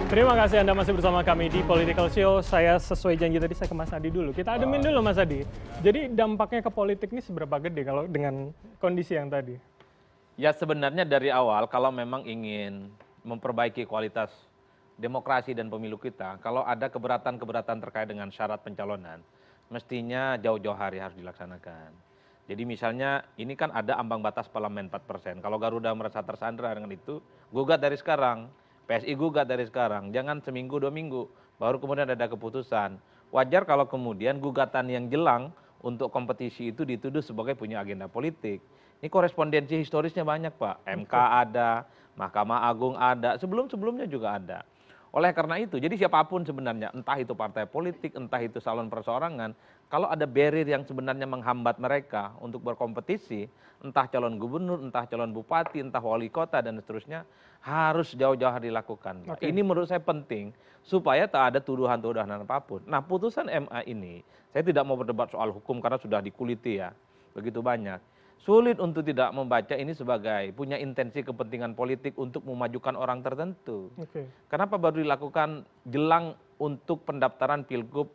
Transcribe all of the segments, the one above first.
Terima kasih Anda masih bersama kami di Political Show. Saya sesuai janji tadi saya ke Mas Adi dulu. Kita ademin dulu Mas Adi. Jadi dampaknya ke politik ini seberapa gede kalau dengan kondisi yang tadi? Ya sebenarnya dari awal kalau memang ingin memperbaiki kualitas demokrasi dan pemilu kita, kalau ada keberatan-keberatan terkait dengan syarat pencalonan, mestinya jauh-jauh hari harus dilaksanakan. Jadi misalnya ini kan ada ambang batas parlemen 4%. Kalau Garuda merasa tersandra dengan itu, gugat dari sekarang. PSI gugat dari sekarang, jangan seminggu 2 minggu, baru kemudian ada keputusan. Wajar kalau kemudian gugatan yang jelang untuk kompetisi itu dituduh sebagai punya agenda politik. Ini korespondensi historisnya banyak Pak, MK ada, Mahkamah Agung ada, sebelum-sebelumnya juga ada. Oleh karena itu, jadi siapapun sebenarnya, entah itu partai politik, entah itu calon perseorangan, kalau ada barrier yang sebenarnya menghambat mereka untuk berkompetisi, entah calon gubernur, entah calon bupati, entah wali kota, dan seterusnya, harus jauh-jauh dilakukan. Ini menurut saya penting, supaya tak ada tuduhan-tuduhan apapun. Nah putusan MA ini, saya tidak mau berdebat soal hukum karena sudah dikuliti ya, begitu banyak. Sulit untuk tidak membaca ini sebagai punya intensi kepentingan politik untuk memajukan orang tertentu. Kenapa baru dilakukan jelang untuk pendaftaran pilgub,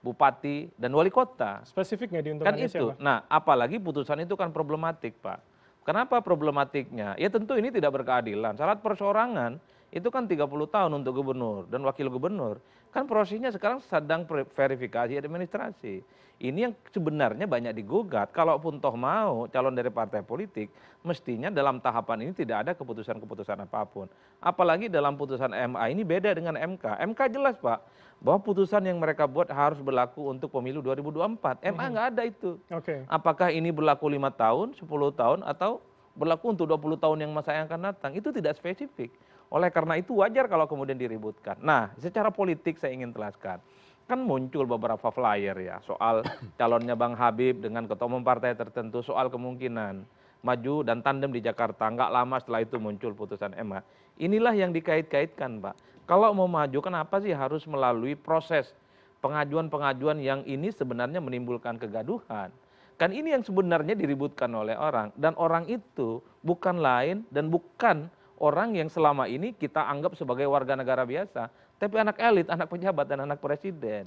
bupati, dan wali kota? Spesifik nggak Kan diuntungkannya itu. siapa? Nah, apalagi putusan itu kan problematik, Pak. Kenapa problematiknya? Ya tentu ini tidak berkeadilan. Syarat perseorangan itu kan 30 tahun untuk gubernur dan wakil gubernur. Kan prosesnya sekarang sedang verifikasi administrasi. Ini yang sebenarnya banyak digugat. Kalaupun toh mau calon dari partai politik, mestinya dalam tahapan ini tidak ada keputusan-keputusan apapun. Apalagi dalam putusan MA ini beda dengan MK. MK jelas Pak, bahwa putusan yang mereka buat harus berlaku untuk pemilu 2024. MA nggak ada itu. Apakah ini berlaku 5 tahun, 10 tahun, atau berlaku untuk 20 tahun yang masa yang akan datang? Itu tidak spesifik. Oleh karena itu wajar kalau kemudian diributkan. Nah, secara politik saya ingin jelaskan. Kan muncul beberapa flyer ya soal calonnya Bang Habib dengan ketua umum partai tertentu, soal kemungkinan maju dan tandem di Jakarta. Nggak lama setelah itu muncul putusan MA. Inilah yang dikait-kaitkan Pak. Kalau mau maju kenapa sih harus melalui proses pengajuan-pengajuan yang ini sebenarnya menimbulkan kegaduhan. Kan ini yang sebenarnya diributkan oleh orang. Dan orang itu bukan lain dan bukan orang yang selama ini kita anggap sebagai warga negara biasa. Tapi anak elit, anak pejabat, dan anak presiden.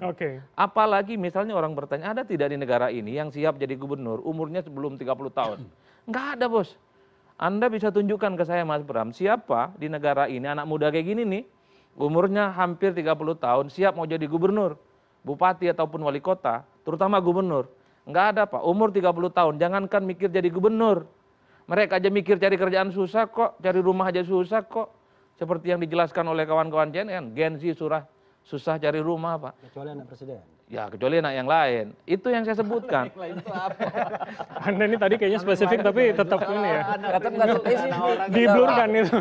Apalagi misalnya orang bertanya, ada tidak di negara ini yang siap jadi gubernur umurnya sebelum 30 tahun? Nggak ada bos. Anda bisa tunjukkan ke saya Mas Bram, siapa di negara ini anak muda kayak gini nih, umurnya hampir 30 tahun, siap mau jadi gubernur, bupati ataupun wali kota, terutama gubernur. Nggak ada Pak, umur 30 tahun, jangankan mikir jadi gubernur. Mereka aja mikir cari kerjaan susah kok, cari rumah aja susah kok. Seperti yang dijelaskan oleh kawan-kawan CNN, Gen Z susah cari rumah Pak. Kecuali anak presiden. Ya kecuali anak yang lain. Itu yang saya sebutkan. Anda ini tadi kayaknya spesifik tapi tetap ini ya. Tetap nggak spesifik. Diblurkan itu.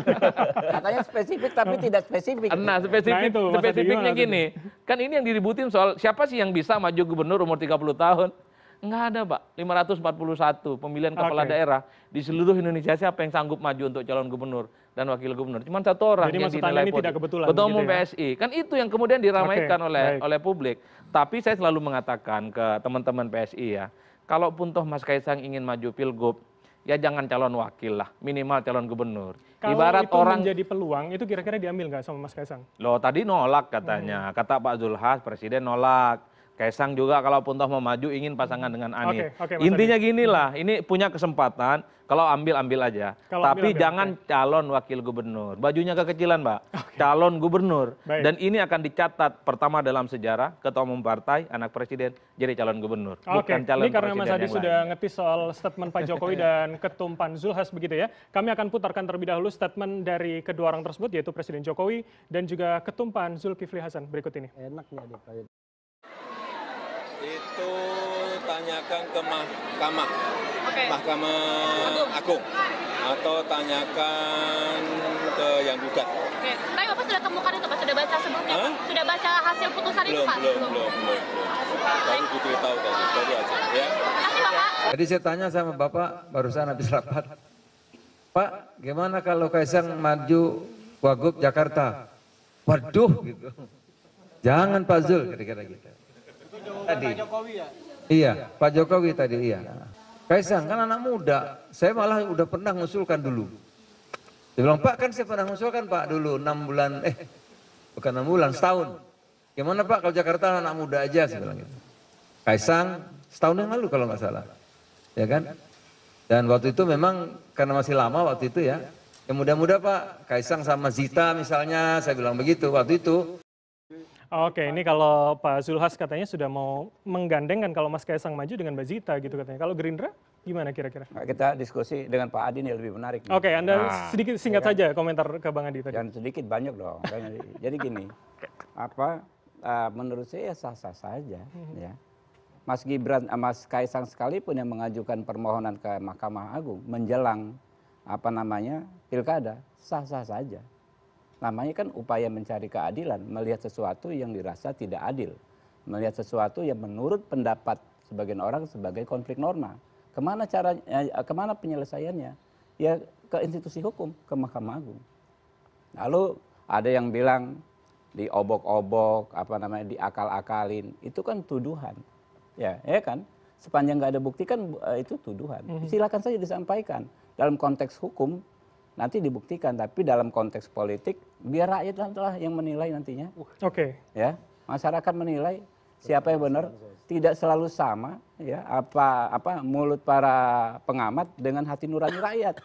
Katanya spesifik tapi tidak spesifik. Nah spesifiknya gini. Kan ini yang diributin soal siapa sih yang bisa maju gubernur umur 30 tahun. Enggak ada Pak, 541 pemilihan kepala daerah di seluruh Indonesia, siapa yang sanggup maju untuk calon gubernur dan wakil gubernur? Cuma satu orang yang dinilai tidak kebetulan. Ketua umum PSI. Kan itu yang kemudian diramaikan oleh publik. Tapi saya selalu mengatakan ke teman-teman PSI ya, kalaupun toh Mas Kaisang ingin maju pilgub, ya jangan calon wakil lah, minimal calon gubernur. Kalau ibarat itu orang menjadi peluang, itu kira-kira diambil nggak sama Mas Kaisang? Loh tadi nolak katanya, kata Pak Zulhas, Presiden nolak. Kaisang juga kalaupun toh mau maju ingin pasangan dengan Anies. Intinya ginilah, ini punya kesempatan, kalau ambil aja. Tapi jangan calon wakil gubernur. Bajunya kekecilan Mbak, calon gubernur. Dan ini akan dicatat pertama dalam sejarah ketua umum partai, anak presiden jadi calon gubernur. Bukan calon ini karena presiden Mas Adi yang sudah lain. ngetis soal statement Pak Jokowi dan Ketum Pan Zulhas begitu ya. Kami akan putarkan terlebih dahulu statement dari kedua orang tersebut, yaitu Presiden Jokowi dan juga Ketum Pan Zulkifli Hasan berikut ini. Enaknya dia itu tanyakan ke Mahkamah Agung atau tanyakan ke yang gugat. Tapi Bapak sudah temukan itu Pak, sudah baca sebelumnya? Sudah baca hasil putusan itu Pak? Belum. Baru diberitahu tadi, baru aja ya. Makasih Bapak. Tadi saya tanya sama Bapak barusan habis rapat. Pak, gimana kalau Kaisang maju Wagub Jakarta? Waduh gitu. Jangan Pak Zul, kira-kira gitu. Tadi. Pak Jokowi ya? Iya, Pak Jokowi tadi iya. Kaisang kan anak muda, saya malah udah pernah ngusulkan dulu. Dia bilang, Pak kan saya pernah ngusulkan Pak dulu 6 Bukan 6 bulan, setahun. Gimana Pak kalau Jakarta anak muda aja, saya bilang gitu. Kaisang setahun yang lalu kalau nggak salah. Ya kan? Dan waktu itu memang karena masih lama waktu itu ya. Yang muda-muda Pak, Kaisang sama Zita misalnya, saya bilang begitu waktu itu. Oke, ini kalau Pak Zulhas katanya sudah mau menggandengkan kalau Mas Kaisang maju dengan Mbak Zita gitu katanya. Kalau Gerindra gimana kira-kira? Kita diskusi dengan Pak Adi ini lebih menarik. Oke, Anda sedikit singkat ya kan? saja komentar ke Bang Adi tadi. Dan sedikit banyak dong. Jadi gini, menurut saya sah-sah saja. Ya. Mas Gibran, Mas Kaisang sekalipun yang mengajukan permohonan ke Mahkamah Agung menjelang pilkada, sah-sah saja. Namanya kan upaya mencari keadilan, melihat sesuatu yang dirasa tidak adil, melihat sesuatu yang menurut pendapat sebagian orang sebagai konflik norma. Kemana penyelesaiannya? Ya ke institusi hukum, ke Mahkamah Agung. Lalu ada yang bilang diobok-obok, diakal-akalin, itu kan tuduhan, ya kan? Sepanjang nggak ada bukti kan itu tuduhan. Silakan saja disampaikan dalam konteks hukum. Nanti dibuktikan, tapi dalam konteks politik biar rakyat lah yang menilai nantinya. Oke. Ya, masyarakat menilai siapa yang benar. Tidak selalu sama, ya apa mulut para pengamat dengan hati nurani rakyat.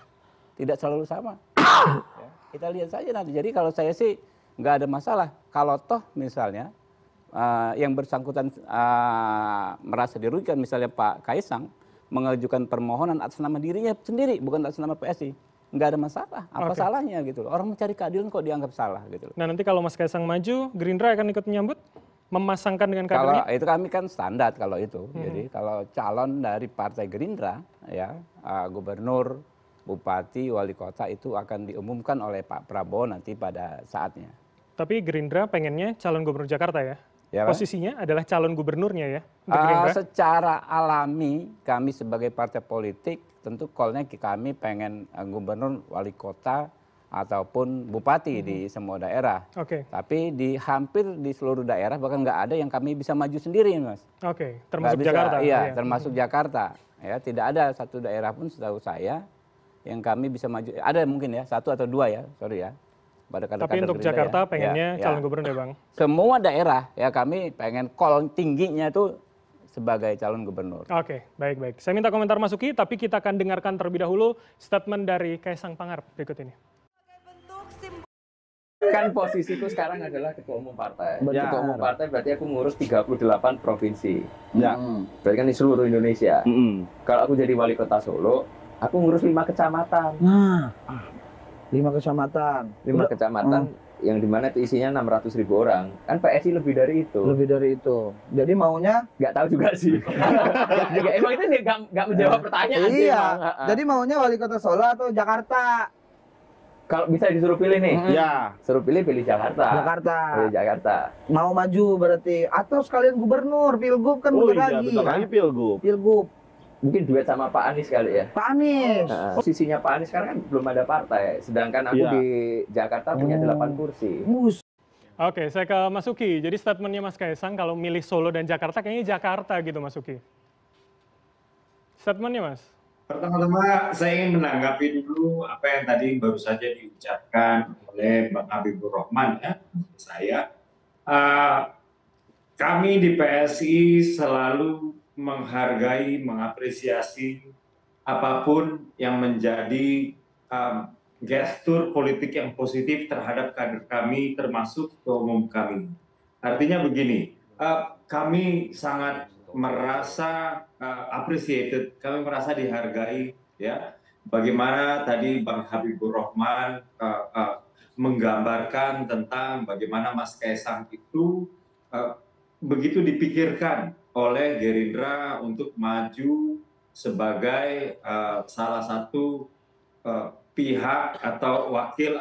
Tidak selalu sama. Ya, kita lihat saja nanti. Jadi kalau saya sih nggak ada masalah. Kalau toh misalnya yang bersangkutan merasa dirugikan, misalnya Pak Kaisang mengajukan permohonan atas nama dirinya sendiri, bukan atas nama PSI. Nggak ada masalah, apa salahnya gitu loh. Orang mencari keadilan kok dianggap salah gitu loh. Nah nanti kalau Mas Kaisang maju, Gerindra akan ikut menyambut, memasangkan dengan kadernya? Kalau itu kami kan standar kalau itu. Jadi kalau calon dari Partai Gerindra, ya gubernur, bupati, wali kota itu akan diumumkan oleh Pak Prabowo nanti pada saatnya. Tapi Gerindra pengennya calon gubernur Jakarta ya? Ya, posisinya adalah calon gubernurnya ya? Untuk Gerindra? Secara alami kami sebagai partai politik tentu call-nya kami pengen gubernur, wali kota, ataupun bupati di semua daerah. Tapi hampir di seluruh daerah bahkan nggak ada yang kami bisa maju sendiri, Mas. Termasuk Jakarta. Iya, termasuk Jakarta. Ya, tidak ada satu daerah pun setahu saya yang kami bisa maju. Ada mungkin ya, satu atau dua ya, sorry ya. Tapi untuk Jakarta pengennya calon gubernur ya Bang? Semua daerah ya kami pengen call tingginya itu sebagai calon gubernur. Oke, baik. Saya minta komentar Mas Uki, tapi kita akan dengarkan terlebih dahulu statement dari Kaisang Pangarep berikut ini. Kan posisiku sekarang adalah ketua umum partai. Ketua umum partai berarti aku ngurus 38 provinsi. Ya. Berarti kan di seluruh Indonesia. Kalau aku jadi wali kota Solo, aku ngurus 5 kecamatan. Nah, 5 kecamatan. 5 kecamatan yang dimana itu isinya 600.000 orang. Kan PSI lebih dari itu. Lebih dari itu. Jadi maunya? Nggak tahu juga sih. Emang itu nggak menjawab pertanyaan sih. Iya. Jadi maunya wali kota Solo atau Jakarta? Kalau bisa disuruh pilih nih. Ya. Suruh pilih Jakarta. Pilih Jakarta. Mau maju berarti. Atau sekalian gubernur, pilgub kan bentar lagi. Bentar lagi Pilgub. Mungkin duet sama Pak Anies kali ya. Pak Anies. Posisinya Pak Anies sekarang kan belum ada partai. Sedangkan aku di Jakarta punya 8 kursi. Oke, saya ke Mas Uki. Jadi statementnya Mas Kaisang kalau milih Solo dan Jakarta kayaknya Jakarta gitu Mas Uki. Statementnya Mas. Pertama-tama saya ingin menanggapi dulu apa yang tadi baru saja diucapkan oleh Bang Habibur Rahman ya. Saya kami di PSI selalu menghargai, mengapresiasi apapun yang menjadi gestur politik yang positif terhadap kader kami, termasuk ketua umum kami. Artinya begini, kami sangat merasa appreciated, kami merasa dihargai, ya. Bagaimana tadi Bang Habibur Rahman menggambarkan tentang bagaimana Mas Kaisang itu begitu dipikirkan oleh Gerindra untuk maju sebagai salah satu pihak atau wakil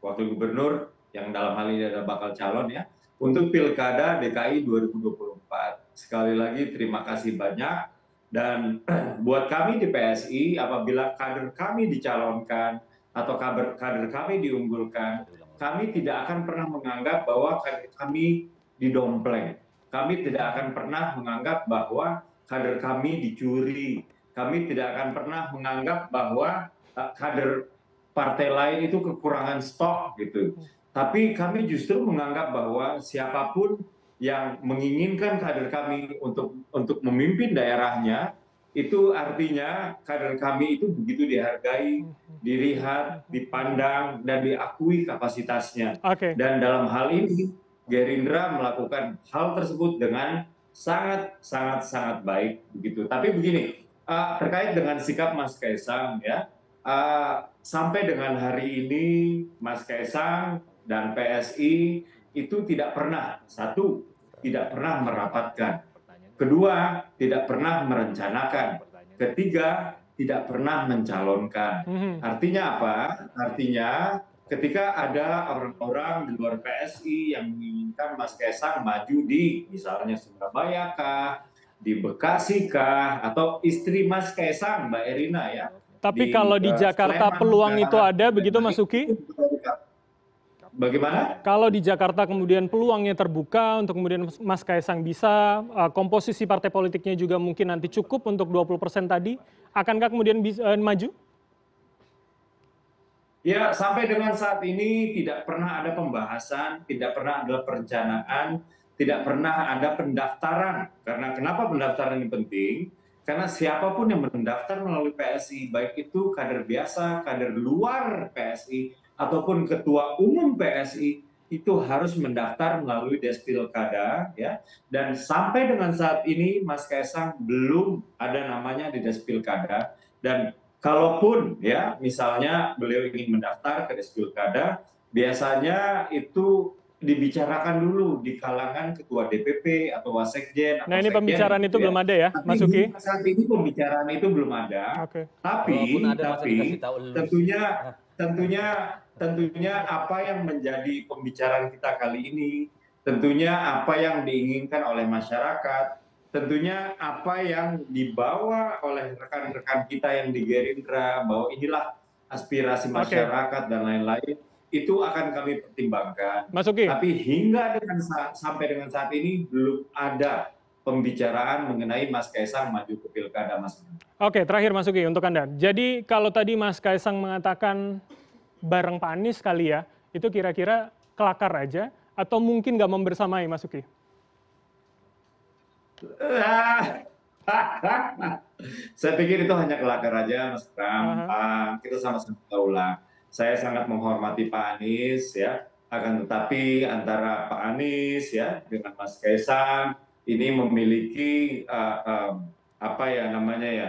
wakil gubernur yang dalam hal ini adalah bakal calon ya untuk Pilkada DKI 2024. Sekali lagi terima kasih banyak dan buat kami di PSI apabila kader kami dicalonkan atau kader kami diunggulkan, kami tidak akan pernah menganggap bahwa kader kami didompleng. Kami tidak akan pernah menganggap bahwa kader kami dicuri. Kami tidak akan pernah menganggap bahwa kader partai lain itu kekurangan stok gitu. Tapi kami justru menganggap bahwa siapapun yang menginginkan kader kami untuk memimpin daerahnya, itu artinya kader kami itu begitu dihargai, dilihat, dipandang, dan diakui kapasitasnya. Dan dalam hal ini, Gerindra melakukan hal tersebut dengan sangat baik begitu. Tapi begini, terkait dengan sikap Mas Kaisang ya, sampai dengan hari ini Mas Kaisang dan PSI itu tidak pernah, satu, tidak pernah merapatkan, kedua, tidak pernah merencanakan, ketiga, tidak pernah mencalonkan. Artinya apa? Artinya ketika ada orang-orang di luar PSI yang menginginkan Mas Kaisang maju di misalnya Surabaya kah, di Bekasi kah, atau istri Mas Kaisang, Mbak Erina ya. Tapi kalau di Jakarta peluang itu ada, begitu Mas Uki? Bagaimana? Kalau di Jakarta kemudian peluangnya terbuka untuk kemudian Mas Kaisang bisa, komposisi partai politiknya juga mungkin nanti cukup untuk 20% tadi, akankah kemudian bisa maju? Ya, sampai dengan saat ini tidak pernah ada pembahasan, tidak pernah ada perencanaan, tidak pernah ada pendaftaran. Karena kenapa pendaftaran ini penting? Karena siapapun yang mendaftar melalui PSI, baik itu kader biasa, kader luar PSI, ataupun ketua umum PSI, itu harus mendaftar melalui Despilkada, ya. Dan sampai dengan saat ini Mas Kaisang belum ada namanya di Despilkada. Dan kalaupun ya misalnya beliau ingin mendaftar ke Despilkada, biasanya itu dibicarakan dulu di kalangan ketua DPP atau wasekjen. Nah, ini pembicaraan itu belum ada ya, Mas Uki? Saat ini pembicaraan itu belum ada. Tapi tentunya apa yang menjadi pembicaraan kita kali ini, tentunya apa yang diinginkan oleh masyarakat, tentunya apa yang dibawa oleh rekan-rekan kita yang di Gerindra, bahwa inilah aspirasi masyarakat dan lain-lain, itu akan kami pertimbangkan. Mas Uki. Tapi hingga sampai dengan saat ini belum ada pembicaraan mengenai Mas Kaisang maju ke Pilkada, Mas. Oke, terakhir Mas Uki untuk Anda. Jadi kalau tadi Mas Kaisang mengatakan bareng Pak Anies kali ya, itu kira-kira kelakar aja atau mungkin nggak membersamai, Mas Uki? Saya pikir itu hanya kelakar aja, Mas Bram. Kita sama-sama tahu lah. Saya sangat menghormati Pak Anies ya, akan tetapi antara Pak Anies ya dengan Mas Kaisang ini memiliki apa ya namanya ya,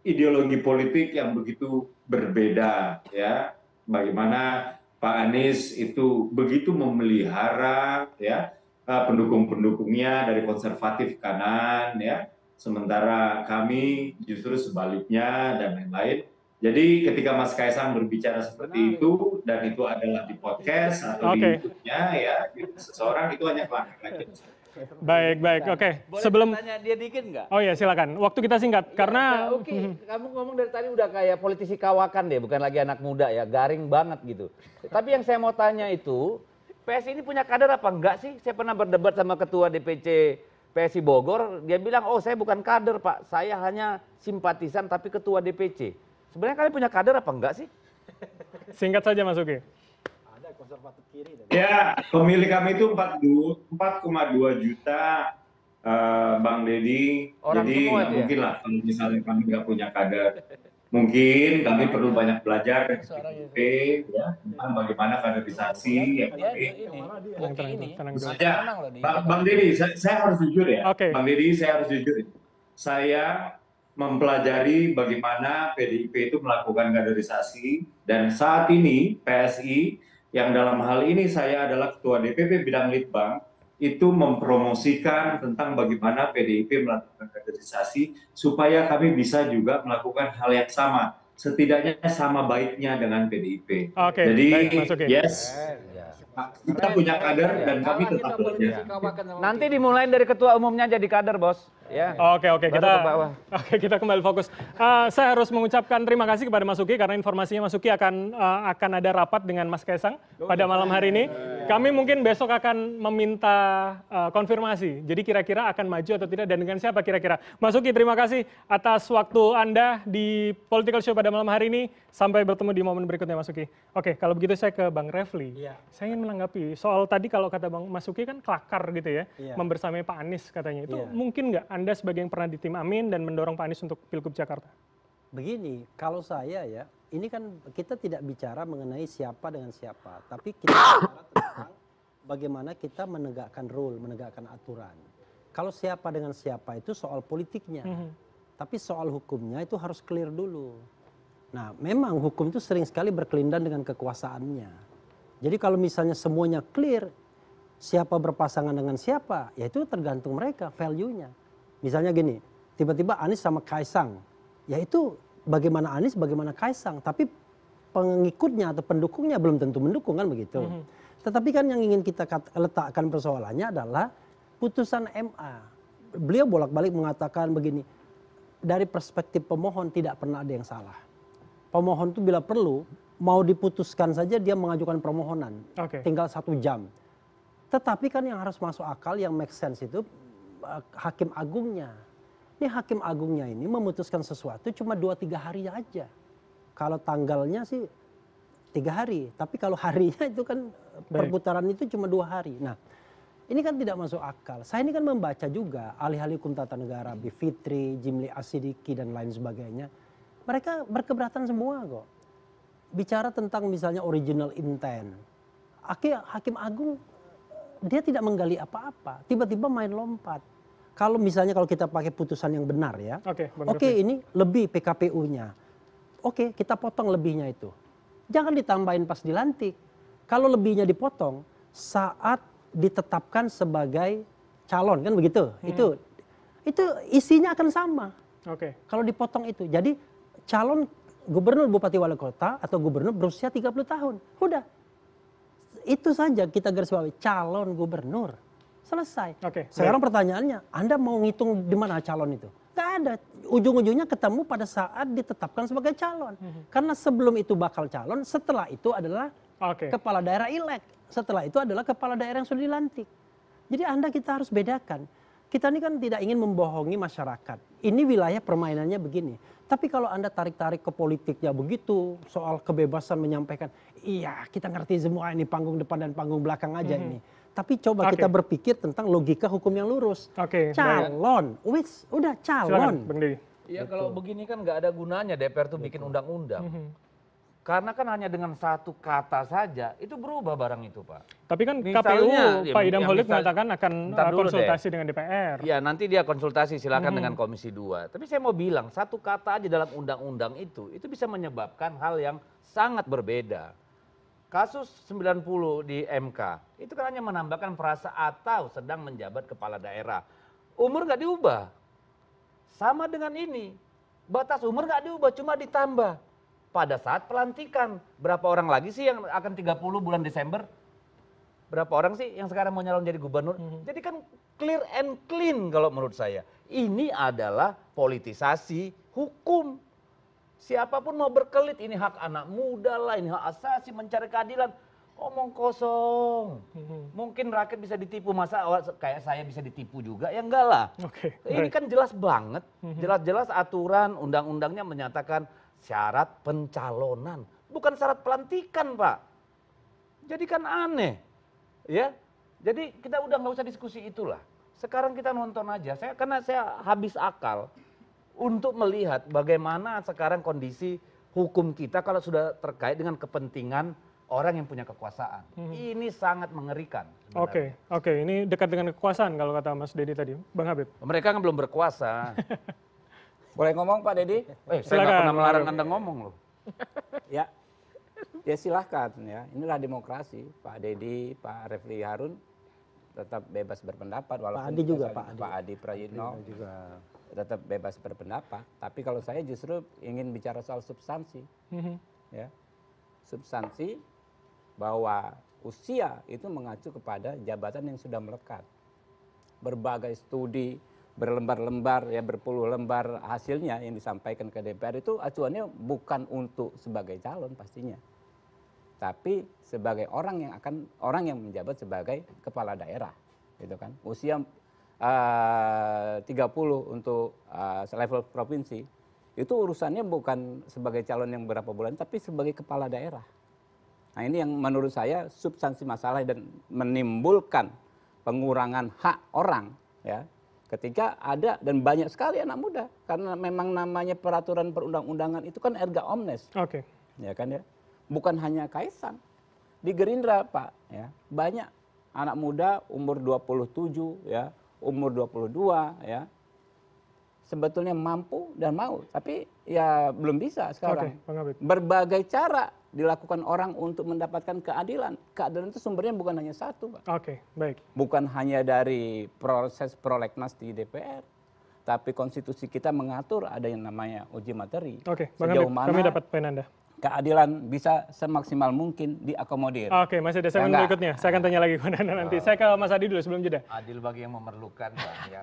ideologi politik yang begitu berbeda ya. Bagaimana Pak Anies itu begitu memelihara ya pendukung-pendukungnya dari konservatif kanan ya, sementara kami justru sebaliknya dan lain-lain. Jadi ketika Mas Kaisang berbicara seperti itu dan itu adalah di podcast atau di YouTube-nya ya, seseorang itu hanya kelakar aja. Baik, oke. Boleh sebelum tanya dia dikit nggak? Oh ya, silakan. Waktu kita singkat karena Oke, kamu ngomong dari tadi udah kayak politisi kawakan deh, bukan lagi anak muda ya, garing banget gitu. Tapi yang saya mau tanya itu, PSI ini punya kader apa enggak sih? Saya pernah berdebat sama ketua DPC PSI Bogor, dia bilang, "Oh, saya bukan kader, Pak. Saya hanya simpatisan tapi ketua DPC." Sebenarnya kalian punya kader apa enggak sih? Singkat saja Mas Uki. Ada konservatif kiri. Ya, pemilih kami itu 4,2 juta, Bang Deddy. Jadi mungkin lah kalau misalnya kami nggak punya kader. Mungkin kami perlu banyak belajar dari DPP, ya, tentang bagaimana kaderisasi. Bang Deddy, saya harus jujur ya. Bang Deddy, saya harus jujur. Saya mempelajari bagaimana PDIP itu melakukan kaderisasi, dan saat ini PSI yang dalam hal ini saya adalah ketua DPP bidang Litbang, itu mempromosikan tentang bagaimana PDIP melakukan kaderisasi supaya kami bisa juga melakukan hal yang sama, setidaknya sama baiknya dengan PDIP. Jadi yes, kita punya kader dan kami tetap belajar. Nanti dimulai dari ketua umumnya jadi kader, Bos. Ya. Oke, Baru ke bawah. kita kembali fokus. Saya harus mengucapkan terima kasih kepada Mas Uki karena informasinya Mas Uki akan ada rapat dengan Mas Kaisang pada malam hari ini. Kami mungkin besok akan meminta konfirmasi. Jadi kira-kira akan maju atau tidak dan dengan siapa kira-kira. Mas Uki, terima kasih atas waktu Anda di Political Show pada malam hari ini. Sampai bertemu di momen berikutnya, Mas Uki. Oke, kalau begitu saya ke Bang Refli. Saya ingin menanggapi soal tadi kalau kata Bang Mas Uki kan kelakar gitu ya, membersamai Pak Anies katanya. Itu mungkin nggak Anda sebagai yang pernah di tim Amin dan mendorong Pak Anies untuk Pilgub Jakarta? Begini, kalau saya ya, ini kan kita tidak bicara mengenai siapa dengan siapa, tapi kita bicara tentang bagaimana kita menegakkan rule, menegakkan aturan. Kalau siapa dengan siapa itu soal politiknya, tapi soal hukumnya itu harus clear dulu. Nah, memang hukum itu sering sekali berkelindan dengan kekuasaannya. Jadi kalau misalnya semuanya clear, siapa berpasangan dengan siapa, ya itu tergantung mereka, value-nya. Misalnya gini, tiba-tiba Anies sama Kaisang, ya itu bagaimana Anies, bagaimana Kaisang, tapi pengikutnya atau pendukungnya belum tentu mendukung kan begitu. Tetapi kan yang ingin kita letakkan persoalannya adalah putusan MA. Beliau bolak-balik mengatakan begini, dari perspektif pemohon tidak pernah ada yang salah. Pemohon itu bila perlu, mau diputuskan saja dia mengajukan permohonan, tinggal 1 jam. Tetapi kan yang harus masuk akal, yang make sense itu hakim agungnya. Ini hakim agungnya ini memutuskan sesuatu cuma 2-3 hari aja. Kalau tanggalnya sih 3 hari, tapi kalau harinya itu kan perputaran itu cuma 2 hari. Nah, ini kan tidak masuk akal. Saya ini kan membaca juga ahli-ahli hukum tata negara, Bivitri, Jimli Asidiki dan lain sebagainya. Mereka berkeberatan semua kok. Bicara tentang misalnya original intent. Hakim agung dia tidak menggali apa-apa, tiba-tiba main lompat. Kalau misalnya kalau kita pakai putusan yang benar ya, oke ini lebih PKPU-nya, oke kita potong lebihnya itu, jangan ditambahin pas dilantik. Kalau lebihnya dipotong saat ditetapkan sebagai calon kan begitu, itu isinya akan sama. Kalau dipotong itu, jadi calon gubernur, bupati, wali kota atau gubernur berusia 30 tahun, udah. Itu saja kita garis bawahi, calon gubernur. Selesai. Sekarang pertanyaannya, Anda mau ngitung di mana calon itu? Nggak ada. Ujung-ujungnya ketemu pada saat ditetapkan sebagai calon. Karena sebelum itu bakal calon, setelah itu adalah kepala daerah elek. Setelah itu adalah kepala daerah yang sudah dilantik. Jadi kita harus bedakan. Kita ini kan tidak ingin membohongi masyarakat. Ini wilayah permainannya begini. Tapi kalau Anda tarik-tarik ke politiknya begitu, soal kebebasan menyampaikan, iya kita ngerti semua ini panggung depan dan panggung belakang aja ini. Tapi coba kita berpikir tentang logika hukum yang lurus. Calon, udah calon. Iya kalau begini kan nggak ada gunanya DPR tuh bikin undang-undang. Karena kan hanya dengan satu kata saja itu berubah barang itu, Pak. Tapi kan Misalnya, KPU Pak Idam Holik mengatakan akan konsultasi dengan DPR. Ya nanti dia konsultasi silakan dengan Komisi 2. Tapi saya mau bilang satu kata aja dalam undang-undang itu bisa menyebabkan hal yang sangat berbeda. Kasus 90 di MK itu kan hanya menambahkan frasa atau sedang menjabat kepala daerah. Umur nggak diubah. Sama dengan ini, batas umur nggak diubah, cuma ditambah. Pada saat pelantikan, berapa orang lagi sih yang akan 30 bulan Desember? Berapa orang sih yang sekarang mau nyalon jadi gubernur? Jadi kan clear and clean kalau menurut saya. Ini adalah politisasi hukum. Siapapun mau berkelit, ini hak anak muda lah, ini hak asasi mencari keadilan. Omong kosong. Mungkin rakyat bisa ditipu, masa kayak saya bisa ditipu juga? Ya enggak lah. Ini kan jelas banget, jelas-jelas aturan undang-undangnya menyatakan syarat pencalonan, bukan syarat pelantikan, Pak. Jadi kan aneh, ya. Jadi kita udah nggak usah diskusi itulah. Sekarang kita nonton aja. Karena saya habis akal untuk melihat bagaimana sekarang kondisi hukum kita kalau sudah terkait dengan kepentingan orang yang punya kekuasaan. Ini sangat mengerikan. Oke, ini dekat dengan kekuasaan kalau kata Mas Dedi tadi, Bang Habib. Mereka kan belum berkuasa. Boleh ngomong Pak Dedi? Saya nggak pernah melarang Anda ngomong loh. Ya silahkan ya. Inilah demokrasi. Pak Dedi, Pak Refli Harun tetap bebas berpendapat. Walaupun Pak Adi juga, Pak Adi Prayitno juga tetap bebas berpendapat. Tapi kalau saya justru ingin bicara soal substansi. Ya, substansi bahwa usia itu mengacu kepada jabatan yang sudah melekat. Berbagai studi, berlembar-lembar ya berpuluh lembar hasilnya yang disampaikan ke DPR itu acuannya bukan untuk sebagai calon pastinya, tapi sebagai orang yang menjabat sebagai kepala daerah, gitu kan. Usia 30 untuk level provinsi itu urusannya bukan sebagai calon yang berapa bulan, tapi sebagai kepala daerah. Nah ini yang menurut saya substansi masalah dan menimbulkan pengurangan hak orang ya. Ketika ada dan banyak sekali anak muda karena memang namanya peraturan perundang-undangan itu kan erga omnes. Oke. Ya kan ya. Bukan hanya Kaisang. Di Gerindra Pak ya, banyak anak muda umur 27 ya, umur 22 ya. Sebetulnya mampu dan mau, tapi ya belum bisa sekarang. Berbagai cara dilakukan orang untuk mendapatkan keadilan. Keadilan itu sumbernya bukan hanya satu, Pak. Oke, baik. Bukan hanya dari proses prolegnas di DPR, tapi konstitusi kita mengatur ada yang namanya uji materi. Oke, Bang sejauh Habib, mana kami dapat poin Anda. keadilan bisa semaksimal mungkin diakomodir. Oke, masih ada segmen berikutnya. Saya akan tanya lagi kepada Anda nanti. Saya ke Mas Adi dulu sebelum jeda. Adil bagi yang memerlukan, Bang. Ya.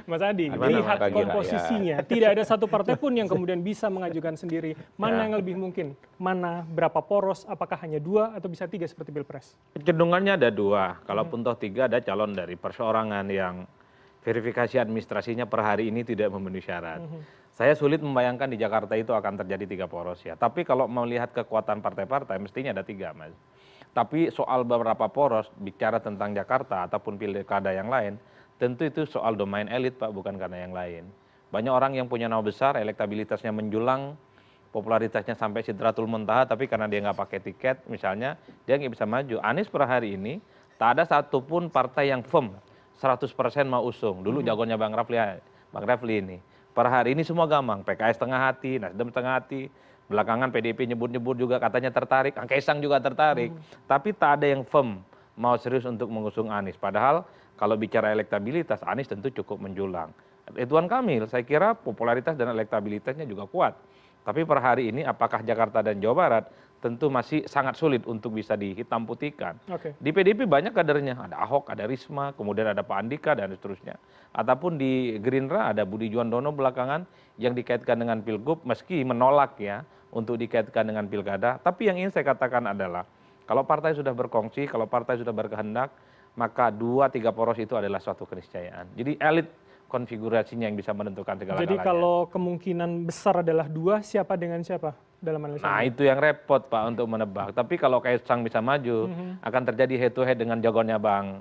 Mas Adi, lihat komposisinya. Tidak ada satu partai pun yang kemudian bisa mengajukan sendiri. Mana yang lebih mungkin? Mana berapa poros? Apakah hanya 2 atau bisa 3 seperti Pilpres? Kecenderungannya ada 2. Kalaupun toh 3 ada calon dari perseorangan yang verifikasi administrasinya per hari ini tidak memenuhi syarat. Saya sulit membayangkan di Jakarta itu akan terjadi 3 poros ya. Tapi kalau melihat kekuatan partai-partai mestinya ada 3, Mas. Tapi soal beberapa poros bicara tentang Jakarta ataupun pilkada yang lain, tentu itu soal domain elit Pak, bukan karena yang lain. Banyak orang yang punya nama besar, elektabilitasnya menjulang, popularitasnya sampai sidratul muntaha, tapi karena dia nggak pakai tiket misalnya, dia nggak bisa maju. Anies per hari ini tak ada satupun partai yang firm 100% mau usung. Dulu jagonya Bang Refli ini. Per hari ini semua gampang, PKS setengah hati, Nasdem setengah hati, belakangan PDIP nyebut-nyebut juga katanya tertarik, Kaisang juga tertarik, tapi tak ada yang firm mau serius untuk mengusung Anies. Padahal kalau bicara elektabilitas, Anies tentu cukup menjulang. Ridwan Kamil, saya kira popularitas dan elektabilitasnya juga kuat. Tapi per hari ini apakah Jakarta dan Jawa Barat tentu masih sangat sulit untuk bisa dihitam putihkan. Di PDIP banyak kadernya, ada Ahok, ada Risma, kemudian ada Pak Andika dan seterusnya. Ataupun di Gerindra ada Budi Juandono belakangan yang dikaitkan dengan Pilgub meski menolak ya untuk dikaitkan dengan Pilkada. Tapi yang ingin saya katakan adalah kalau partai sudah berkongsi, kalau partai sudah berkehendak, maka 2-3 poros itu adalah suatu keniscayaan. Jadi elit konfigurasinya yang bisa menentukan segala-galanya. Jadi kalau kemungkinan besar adalah 2, siapa dengan siapa dalam analisis? Nah itu yang repot Pak untuk menebak. Tapi kalau Kaisang bisa maju, akan terjadi head to head dengan jagoannya Bang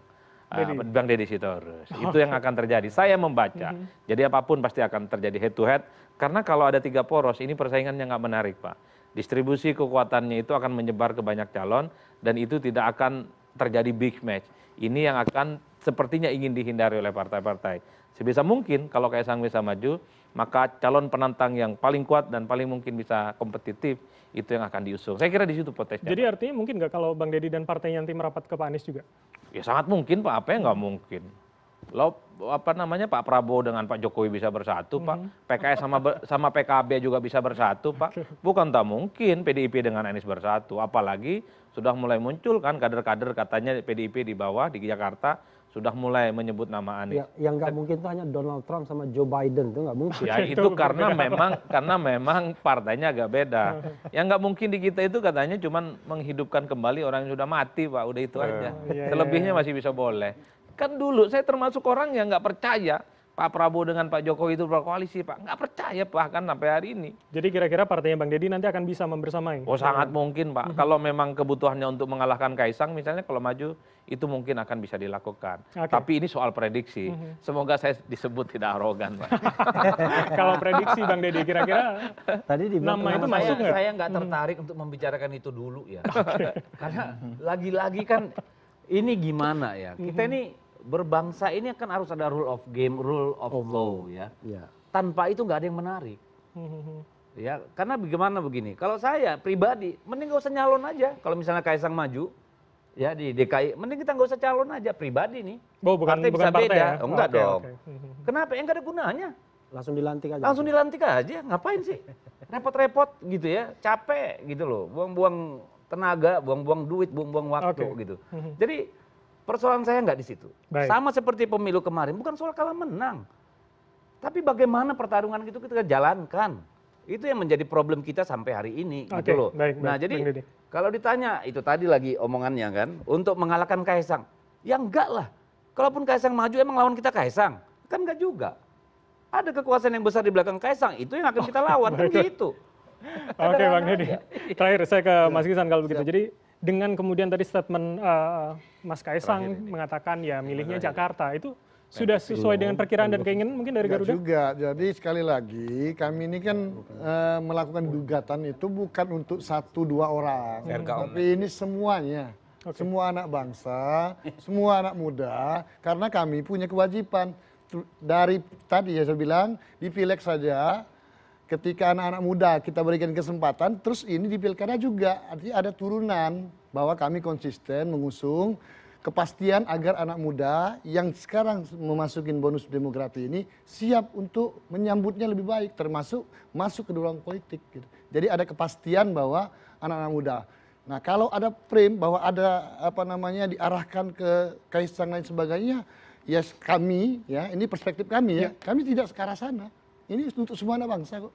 Deddy Sitorus. Itu yang akan terjadi. Saya membaca. Jadi apapun pasti akan terjadi head to head. Karena kalau ada 3 poros, ini persaingannya nggak menarik Pak. Distribusi kekuatannya itu akan menyebar ke banyak calon dan itu tidak akan terjadi big match. Ini yang akan sepertinya ingin dihindari oleh partai-partai. Sebisa mungkin kalau Kaisang bisa maju, maka calon penantang yang paling kuat dan paling mungkin bisa kompetitif itu yang akan diusung. Saya kira di situ potensinya. Jadi artinya mungkin nggak kalau Bang Deddy dan partainya nanti merapat ke Pak Anies juga? Ya sangat mungkin Pak, apa yang nggak mungkin. Lo Pak Prabowo dengan Pak Jokowi bisa bersatu Pak, PKS sama PKB juga bisa bersatu Pak. Bukan tak mungkin PDIP dengan Anies bersatu, apalagi sudah mulai muncul kan kader-kader katanya PDIP di bawah di Jakarta sudah mulai menyebut nama Anies. Ya, yang nggak mungkin itu hanya Donald Trump sama Joe Biden, itu nggak mungkin. Ya itu karena memang partainya agak beda. Yang nggak mungkin di kita itu katanya cuma menghidupkan kembali orang yang sudah mati Pak, udah itu aja. Selebihnya masih bisa boleh. Kan dulu saya termasuk orang yang nggak percaya Pak Prabowo dengan Pak Jokowi itu berkoalisi Pak. Nggak percaya bahkan sampai hari ini. Jadi kira-kira partainya Bang Deddy nanti akan bisa membersamai? Oh sangat mungkin Pak. Kalau memang kebutuhannya untuk mengalahkan Kaisang misalnya kalau maju itu mungkin akan bisa dilakukan. Tapi ini soal prediksi. Semoga saya disebut tidak arogan Pak. Kalau prediksi Bang Deddy kira-kira tadi nama itu masuk nggak? Saya nggak tertarik untuk membicarakan itu dulu ya. Karena lagi-lagi kan ini gimana ya. Kita ini berbangsa ini kan harus ada rule of game, rule of law ya. Tanpa itu nggak ada yang menarik. Ya, karena bagaimana begini? Kalau saya pribadi, mending nggak usah nyalon aja. Kalau misalnya Kaisang maju, ya di DKI, mending kita nggak usah calon aja pribadi nih. Bukan partai bisa partai beda. ya? Enggak dong. Kenapa? Nggak ada gunanya. Langsung dilantik aja. Langsung dilantik aja. Ngapain sih? Repot-repot gitu ya. Capek gitu loh. Buang-buang tenaga, buang-buang duit, buang-buang waktu gitu. Jadi persoalan saya nggak di situ. Sama seperti pemilu kemarin, bukan soal kalah menang. Tapi bagaimana pertarungan itu kita jalankan? Itu yang menjadi problem kita sampai hari ini Oke, gitu loh. baik, Nah, Bang jadi Dede. kalau ditanya itu tadi lagi omongannya kan untuk mengalahkan Kaisang. Ya enggak lah. Kalaupun Kaisang maju emang lawan kita Kaisang? Kan enggak juga. Ada kekuasaan yang besar di belakang Kaisang, itu yang akan kita lawan kan gitu. Oke Bang Deddy. Terakhir saya ke Mas Gisan kalau begitu. Jadi dengan kemudian tadi statement Mas Kaisang mengatakan ya milihnya Jakarta, itu sudah sesuai dengan perkiraan dan keinginan mungkin dari Garuda? Juga, jadi sekali lagi kami ini kan melakukan gugatan itu bukan untuk 1-2 orang, tapi ini semuanya. Semua anak bangsa, semua anak muda, karena kami punya kewajiban. Dari tadi ya saya bilang, di pileg saja, ketika anak-anak muda kita berikan kesempatan, terus ini di pilkada juga, artinya ada turunan bahwa kami konsisten mengusung kepastian agar anak muda yang sekarang memasukin bonus demografi ini siap untuk menyambutnya lebih baik, termasuk masuk ke ruang politik. Gitu. Jadi ada kepastian bahwa anak-anak muda. Nah kalau ada frame bahwa ada diarahkan ke Kaisang lain sebagainya, ya kami ya ini perspektif kami ya, kami tidak ke arah sana. Ini untuk semua anak bangsa kok.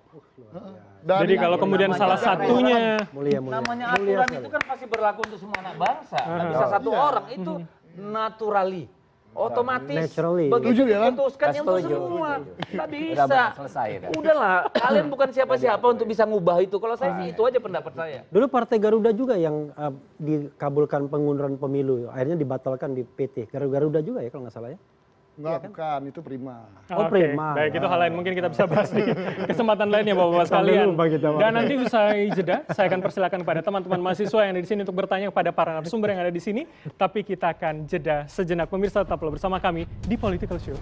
Jadi kalau kemudian salah satunya namanya aturan itu kan pasti berlaku untuk semua anak bangsa. Nggak bisa satu orang, itu naturally. Otomatis begitu diputuskan yang untuk semua. Nggak bisa. Udahlah, kalian bukan siapa-siapa untuk bisa ngubah itu. Kalau saya sih itu aja pendapat saya. Dulu Partai Garuda juga yang dikabulkan pengunduran pemilu, akhirnya dibatalkan di PT. Garuda juga ya kalau nggak salah ya? Enggak, bukan, itu Prima. Oh, Prima. Baik, itu hal lain mungkin kita bisa bahas di kesempatan lainnya Bapak-Bapak sekalian. Dan nanti usai jeda, saya akan persilakan kepada teman-teman mahasiswa yang ada di sini untuk bertanya kepada para narasumber yang ada di sini. Tapi kita akan jeda sejenak. Pemirsa tetaplah bersama kami di Political Show.